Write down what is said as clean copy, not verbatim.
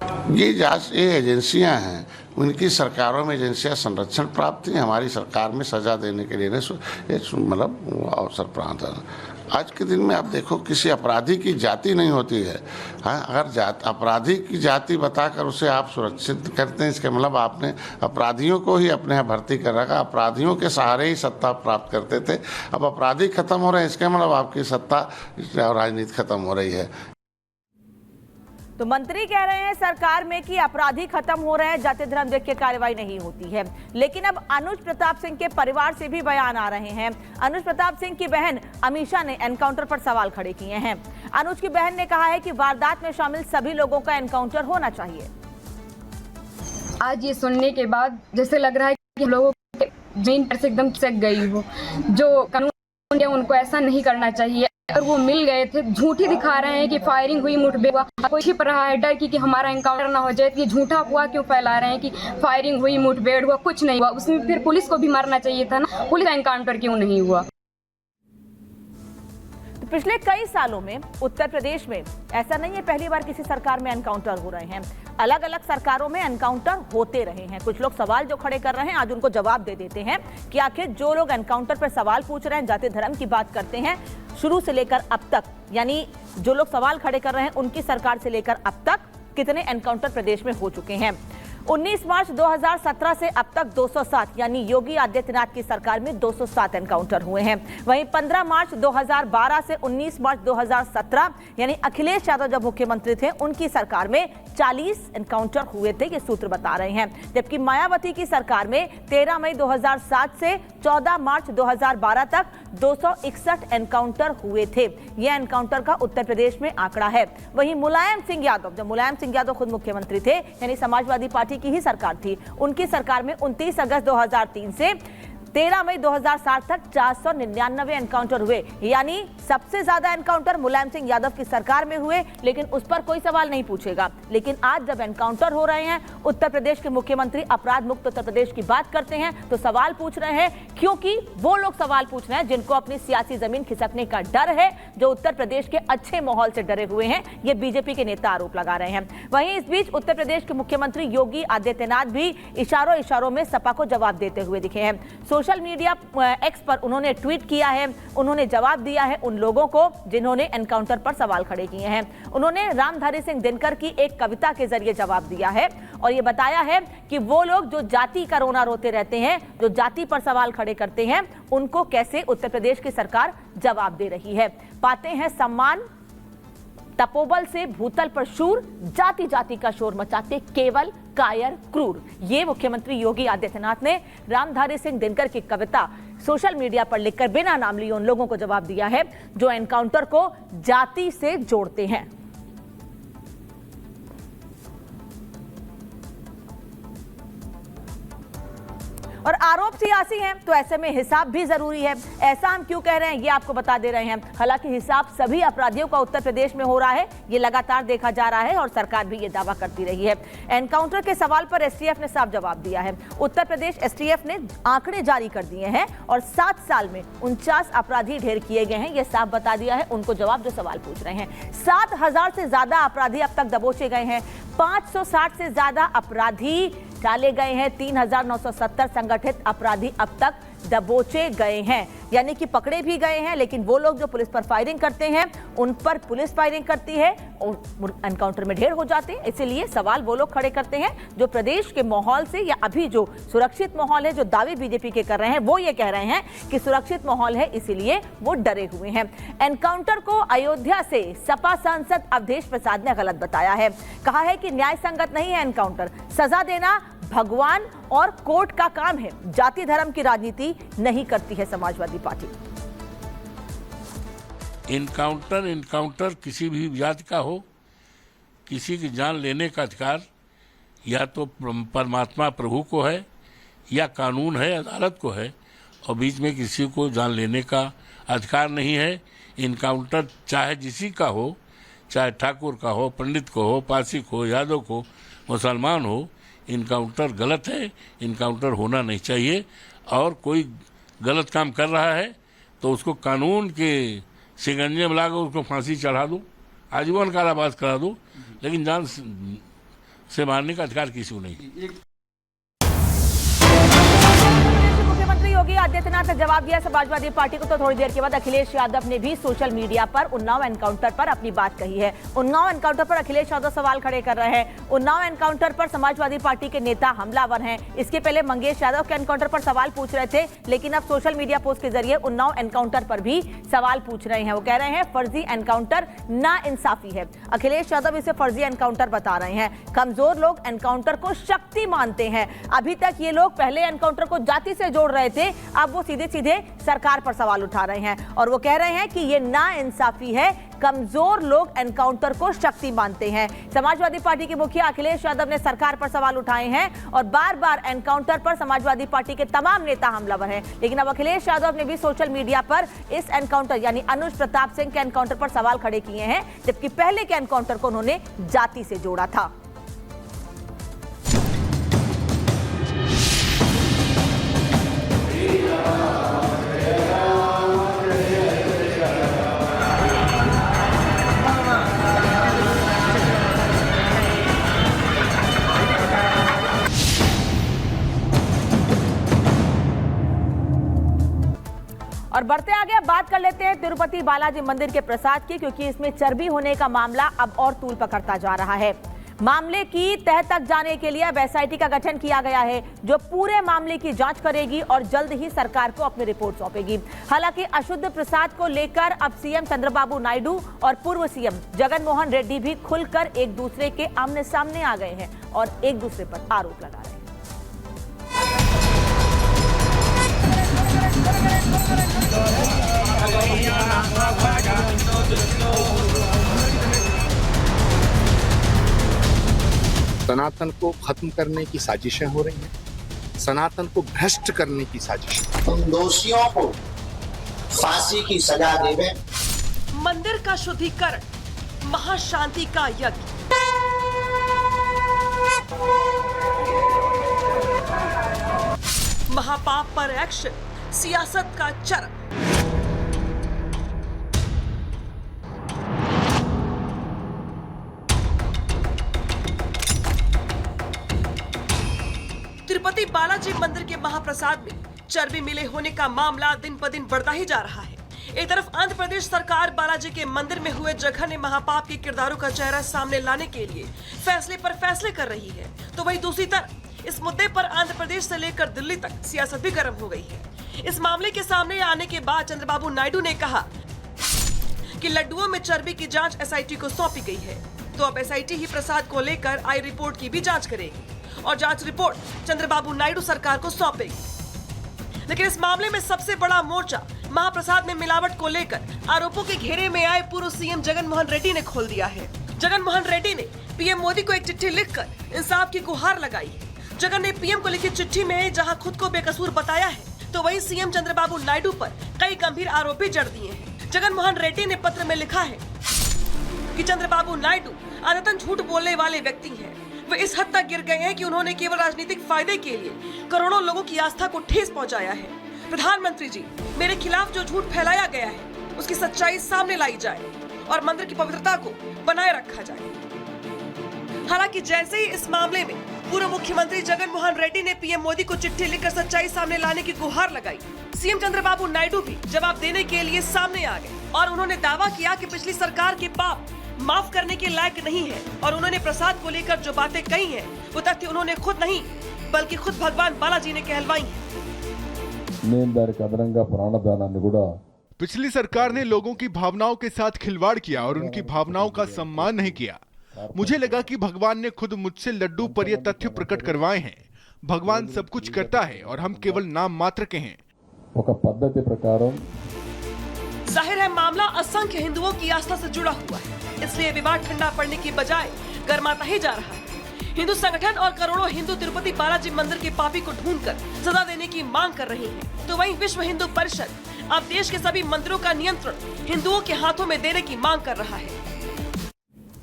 ये एजेंसियां हैं, उनकी सरकारों में एजेंसियां संरक्षण प्राप्त थी, हमारी सरकार में सजा देने के लिए मतलब अवसर प्राप्त है। आज के दिन में आप देखो किसी अपराधी की जाति नहीं होती है। हाँ, अगर अपराधी की जाति बताकर उसे आप सुरक्षित करते हैं, इसके मतलब आपने अपराधियों को ही अपने यहाँ भर्ती कर रखा, अपराधियों के सहारे ही सत्ता प्राप्त करते थे। अब अपराधी खत्म हो रहे हैं, इसके मतलब आपकी सत्ता और राजनीति खत्म हो रही है। तो मंत्री कह रहे हैं सरकार में कि अपराधी खत्म हो रहे हैं, जाति धर्म देख के कार्रवाई नहीं होती है। लेकिन अब अनुज प्रताप सिंह के परिवार से भी बयान आ रहे हैं। अनुज प्रताप सिंह की बहन अमीषा ने एनकाउंटर पर सवाल खड़े किए हैं। अनुज की बहन ने कहा है कि वारदात में शामिल सभी लोगों का एनकाउंटर होना चाहिए। आज ये सुनने के बाद जैसे लग रहा है कि लोगों के जमीन पर से एकदम चक गई हो। जो कानून है उनको ऐसा नहीं करना चाहिए। अगर वो मिल गए थे, झूठी दिखा रहे हैं कि फायरिंग हुई, मुठभेड़ हुआ, कोई छिप रहा है डर की कि हमारा एनकाउंटर ना हो जाए। ये झूठा हुआ क्यों फैला रहे हैं कि फायरिंग हुई, मुठभेड़ हुआ, कुछ नहीं हुआ। उसमें फिर पुलिस को भी मारना चाहिए था ना, पुलिस का एनकाउंटर क्यों नहीं हुआ। पिछले कई सालों में उत्तर प्रदेश में ऐसा नहीं है पहली बार किसी सरकार में एनकाउंटर हो रहे हैं। अलग अलग सरकारों में एनकाउंटर होते रहे हैं। कुछ लोग सवाल जो खड़े कर रहे हैं आज उनको जवाब दे देते हैं कि आखिर जो लोग एनकाउंटर पर सवाल पूछ रहे हैं, जाति धर्म की बात करते हैं, शुरू से लेकर अब तक, यानी जो लोग सवाल खड़े कर रहे हैं उनकी सरकार से लेकर अब तक कितने एनकाउंटर प्रदेश में हो चुके हैं। 19 मार्च 2017 से अब तक 207, यानी योगी आदित्यनाथ की सरकार में 207 एनकाउंटर हुए हैं। वहीं 15 मार्च 2012 से 19 मार्च 2017, यानी अखिलेश यादव जब मुख्यमंत्री थे उनकी सरकार में 40 एनकाउंटर हुए थे, ये सूत्र बता रहे हैं। जबकि मायावती की सरकार में 13 मई 2007 से 14 मार्च 2012 तक 261 एनकाउंटर हुए थे। यह एनकाउंटर का उत्तर प्रदेश में आंकड़ा है। वहीं मुलायम सिंह यादव, जब मुलायम सिंह यादव खुद मुख्यमंत्री थे, यानी समाजवादी पार्टी की ही सरकार थी, उनकी सरकार में 29 अगस्त 2003 से 13 मई 2007 तक 499 एनकाउंटर हुए। यानी सबसे ज्यादा एनकाउंटर मुलायम सिंह यादव की सरकार में हुए, लेकिन उस पर कोई सवाल नहीं पूछेगा। लेकिन आज जब एनकाउंटर हो रहे हैं, उत्तर प्रदेश के मुख्यमंत्री अपराध मुक्त उत्तर प्रदेश की बात करते हैं तो सवाल पूछ रहे हैं, क्योंकि वो लोग सवाल पूछ रहे हैं जिनको अपनी सियासी जमीन खिसकने का डर है, जो उत्तर प्रदेश के अच्छे माहौल से डरे हुए हैं। ये बीजेपी के नेता आरोप लगा रहे हैं। वहीं इस बीच उत्तर प्रदेश के मुख्यमंत्री योगी आदित्यनाथ भी इशारों में सपा को जवाब देते हुए दिखे हैं। सोशल मीडिया एक्स पर उन्होंने ट्वीट किया है, उन्होंने जवाब दिया है उन लोगों को जिन्होंने एनकाउंटर पर सवाल खड़े किए हैं। उन्होंने रामधारी सिंह दिनकर की एक कविता के जरिए जवाब दिया है और ये बताया है कि वो लोग जो जाति का रोना रोते रहते हैं, जो जाति पर सवाल खड़े करते हैं, उनको कैसे उत्तर प्रदेश की सरकार जवाब दे रही है। पाते हैं सम्मान, तपोबल से भूतल पर शूर, जाति जाति का शोर मचाते केवल कायर क्रूर। ये मुख्यमंत्री योगी आदित्यनाथ ने रामधारी सिंह दिनकर की कविता सोशल मीडिया पर लिखकर बिना नाम लिए उन लोगों को जवाब दिया है जो एनकाउंटर को जाति से जोड़ते हैं। और आरोप सियासी हैं तो ऐसे में हिसाब भी जरूरी है। ऐसा हम क्यों कह रहे हैं ये आपको बता दे रहे हैं। हालांकि हिसाब सभी अपराधियों का उत्तर प्रदेश में हो रहा है, ये लगातार देखा जा रहा है और सरकार भी ये दावा करती रही है। एनकाउंटर के सवाल पर एसटीएफ ने साफ जवाब दिया है। उत्तर प्रदेश एसटीएफ ने आंकड़े जारी कर दिए हैं और 7 साल में 49 अपराधी ढेर किए गए हैं। ये साफ बता दिया है उनको जवाब जो सवाल पूछ रहे हैं। 7000 से ज्यादा अपराधी अब तक दबोचे गए हैं। 560 से ज्यादा अपराधी डाले गए हैं। 3970 संगठित अपराधी अब तक दबोचे गए हैं, यानी कि पकड़े भी गए हैं। लेकिन वो लोग जो पुलिस पर फायरिंग करते हैं उन पर पुलिस फायरिंग करती है और एनकाउंटर में ढेर हो जाते हैं। इसीलिए सवाल वो लोग खड़े करते हैं जो प्रदेश के माहौल से, या अभी जो सुरक्षित माहौल है, जो दावे बीजेपी के कर रहे हैं, वो ये कह रहे हैं कि सुरक्षित माहौल है, इसीलिए वो डरे हुए हैं। एनकाउंटर को अयोध्या से सपा सांसद अवधेश प्रसाद ने गलत बताया है। कहा है कि न्याय संगत नहीं है एनकाउंटर, सजा देना भगवान और कोर्ट का काम है, जाति धर्म की राजनीति नहीं करती है समाजवादी पार्टी। इनकाउंटर किसी भी जाति का हो, किसी की जान लेने का अधिकार या तो परमात्मा प्रभु को है या कानून है, अदालत को है, और बीच में किसी को जान लेने का अधिकार नहीं है। इनकाउंटर चाहे किसी का हो, चाहे ठाकुर का हो, पंडित को हो, पासिक हो, यादव को, मुसलमान हो, इनकाउंटर गलत है। इनकाउंटर होना नहीं चाहिए। और कोई गलत काम कर रहा है तो उसको कानून के शिकंजे में लाकर उसको फांसी चढ़ा दो, आजीवन कारावास करा दो, लेकिन से मारने का अधिकार किसी को नहीं। मुख्यमंत्री योगी आदित्यनाथ ने जवाब दिया समाजवादी पार्टी को। तो थोड़ी देर के बाद अखिलेश यादव ने भी सोशल मीडिया पर उन्नाव एनकाउंटर पर अपनी बात कही है। उन्नाव एनकाउंटर पर अखिलेश यादव सवाल खड़े कर रहे हैं। उन्नाव एनकाउंटर पर समाजवादी पार्टी के नेता हमलावर हैं। इसके पहले मंगेश यादव के एनकाउंटर पर सवाल पूछ रहे थे, लेकिन अब सोशल मीडिया पोस्ट के जरिए उन्नाव एनकाउंटर पर भी सवाल पूछ रहे हैं। वो कह रहे हैं फर्जी एनकाउंटर नाइंसाफी है। अखिलेश यादव इसे फर्जी एनकाउंटर बता रहे हैं। कमजोर लोग एनकाउंटर को शक्ति मानते हैं। अभी तक ये लोग पहले एनकाउंटर को जाति से जोड़ रहे थे, अब वो सीधे सीधे सरकार पर सवाल उठा रहे हैं और वो कह रहे हैं कि ये नाइंसाफी है। कमजोर लोग एनकाउंटर को शक्ति मानते हैं। समाजवादी पार्टी के मुखिया अखिलेश यादव ने सरकार पर सवाल उठाए हैं और बार बार एनकाउंटर पर समाजवादी पार्टी के तमाम नेता हमलावर हैं। लेकिन अब अखिलेश यादव ने भी सोशल मीडिया पर इस एनकाउंटर यानी अनुज प्रताप सिंह के एनकाउंटर पर सवाल खड़े किए हैं, जबकि पहले के एनकाउंटर को उन्होंने जाति से जोड़ा था। और बढ़ते आगे अब बात कर लेते हैं तिरुपति बालाजी मंदिर के प्रसाद की, क्योंकि इसमें चर्बी होने का मामला अब और तूल पकड़ता जा रहा है। मामले की तह तक जाने के लिए अब एसआईटी का गठन किया गया है, जो पूरे मामले की जांच करेगी और जल्द ही सरकार को अपनी रिपोर्ट सौंपेगी। हालांकि अशुद्ध प्रसाद को लेकर अब सीएम चंद्रबाबू नायडू और पूर्व सीएम जगन मोहन रेड्डी भी खुलकर एक दूसरे के आमने सामने आ गए हैं और एक दूसरे पर आरोप लगा रहे हैं। सनातन को खत्म करने की साजिशें हो रही हैं, सनातन को भ्रष्ट करने की साजिशें। उन दोषियों को फांसी की सजा देवे। मंदिर का शुद्धिकरण, महाशांति का यज्ञ, महापाप पर एक्शन, सियासत का चरम। तिरुपति बालाजी मंदिर के महाप्रसाद में चर्बी मिले होने का मामला दिन ब दिन बढ़ता ही जा रहा है। एक तरफ आंध्र प्रदेश सरकार बालाजी के मंदिर में हुए जघन्य महापाप के किरदारों का चेहरा सामने लाने के लिए फैसले पर फैसले कर रही है, तो वहीं दूसरी तरफ इस मुद्दे पर आंध्र प्रदेश से लेकर दिल्ली तक सियासत भी गर्म हो गई है। इस मामले के सामने आने के बाद चंद्रबाबू नायडू ने कहा कि लड्डुओं में चर्बी की जांच एसआईटी को सौंपी गई है, तो अब एसआईटी ही प्रसाद को लेकर आई रिपोर्ट की भी जांच करेगी और जांच रिपोर्ट चंद्रबाबू नायडू सरकार को सौंपेगी। लेकिन इस मामले में सबसे बड़ा मोर्चा महाप्रसाद में मिलावट को लेकर आरोपों के घेरे में आए पूर्व सीएम जगन मोहन रेड्डी ने खोल दिया है। जगन मोहन रेड्डी ने पीएम मोदी को एक चिट्ठी लिखकर इंसाफ की गुहार लगाई है। जगन ने पीएम को लिखी चिट्ठी में जहां खुद को बेकसूर बताया है, तो वहीं सीएम चंद्रबाबू नायडू पर कई गंभीर आरोप भी जड़ दिए हैं। जगन मोहन रेड्डी ने पत्र में लिखा है कि चंद्रबाबू नायडू आदतन झूठ बोलने वाले व्यक्ति हैं। वे इस हद तक गिर गए हैं कि उन्होंने केवल राजनीतिक फायदे के लिए करोड़ों लोगों की आस्था को ठेस पहुंचाया है। प्रधानमंत्री जी, मेरे खिलाफ जो झूठ फैलाया गया है उसकी सच्चाई सामने लाई जाए और मंदिर की पवित्रता को बनाए रखा जाए। हालांकि जैसे ही इस मामले में पूर्व मुख्यमंत्री जगन मोहन रेड्डी ने पीएम मोदी को चिट्ठी लिखकर सच्चाई सामने लाने की गुहार लगाई, सीएम चंद्रबाबू नायडू भी जवाब देने के लिए सामने आ गए और उन्होंने दावा किया कि पिछली सरकार के पाप माफ करने के लायक नहीं है और उन्होंने प्रसाद को लेकर जो बातें कही हैं वो तथ्य उन्होंने खुद नहीं बल्कि खुद भगवान बालाजी ने कहलवाई हैं। पिछली सरकार ने लोगों की भावनाओं के साथ खिलवाड़ किया और उनकी भावनाओं का सम्मान नहीं किया। मुझे लगा कि भगवान ने खुद मुझसे लड्डू पर ये तथ्य प्रकट करवाए हैं। भगवान सब कुछ करता है और हम केवल नाम मात्र के हैं। जाहिर है मामला असंख्य हिंदुओं की आस्था से जुड़ा हुआ है, इसलिए विवाद ठंडा पड़ने की बजाय गर्माता ही जा रहा है। हिंदू संगठन और करोड़ों हिंदू तिरुपति बालाजी मंदिर के पापी को ढूंढकर सजा देने की मांग कर रहे हैं, तो वहीं विश्व हिंदू परिषद अब देश के सभी मंदिरों का नियंत्रण हिंदुओं के हाथों में देने की मांग कर रहा है।